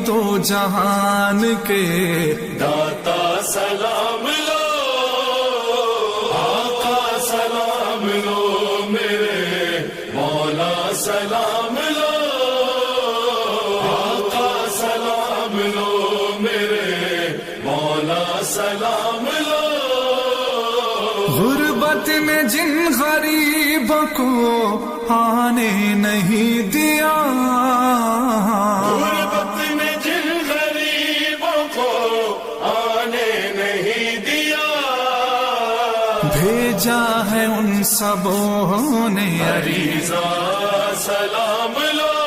دو جہان کے داتا سلام لو، آقا سلام لو، میرے مولا سلام لو، آقا سلام لو، میرے مولا سلام لو۔ غربت میں جن غریبوں کو آنے نہیں دیا، غربت میں جن غریبوں کو آنے نہیں دیا، بھیجا ہے ان سبوں نے عریضہ سلام لو،